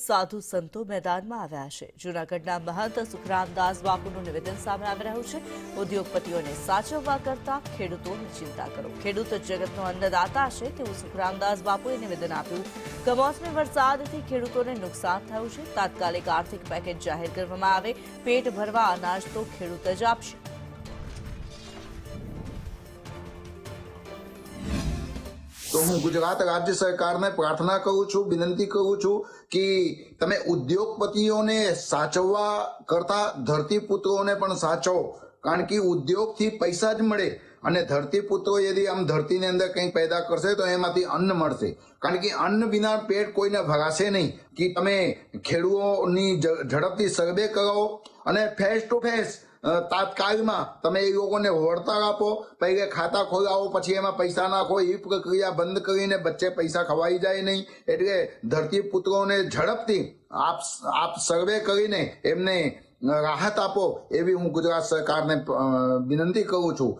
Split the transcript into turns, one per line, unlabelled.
સાધુ સંતો મેદાનમાં આવ્યા છે। જૂનાગઢના મહંત સુખરામદાસ બાપુનું નિવેદન સામે આવી રહ્યું છે। ઉદ્યોગપતિઓને સાચવવા કરતા ખેડૂતોની ચિંતા કરો। ખેડૂત જગતનો અન્નદાતા છે તેવું સુખરામદાસ બાપુએ નિવેદન આપ્યું। કમોસમી વરસાદથી ખેડૂતોને નુકસાન થયું છે। તાત્કાલિક આર્થિક પેકેજ જાહેર કરવામાં આવે। પેટ ભરવા અનાજ તો ખેડૂત જ આપશે।
तो हूँ गुजरात राज्य सरकार ने प्रार्थना करूँ छू, विनंती करूँ छू कि तमे उद्योगपतियों ने साचववा करता धरतीपुत्रों ने पण साचवो। कारण कि उद्योग थी पैसा ज मळे અને ધરતીપુત્રો यदि આમ ધરતીની અંદર કંઈક પેદા કરશે તો એમાંથી અન્ન મળશે। કારણ કે અન્ન વિના પેટ કોઈને ભરાશે નહીં। કે તમે ખેડૂતોની ઝડપથી સર્વે કરો અને ફેસ ટુ ફેસ તાત્કાલિકમાં તમે એ લોકોને વળતર આપો। પહેલે ખાતા ખોલાવો, પછી એમાં પૈસા નાખો। એ પ્રક્રિયા બંધ કરીને વચ્ચે પૈસા ખવાઈ જાય નહીં। એટલે ધરતીપુત્રોને ઝડપથી આપ સર્વે કરીને એમને રાહત આપો એવી હું ગુજરાત સરકારને વિનંતી કરું છું।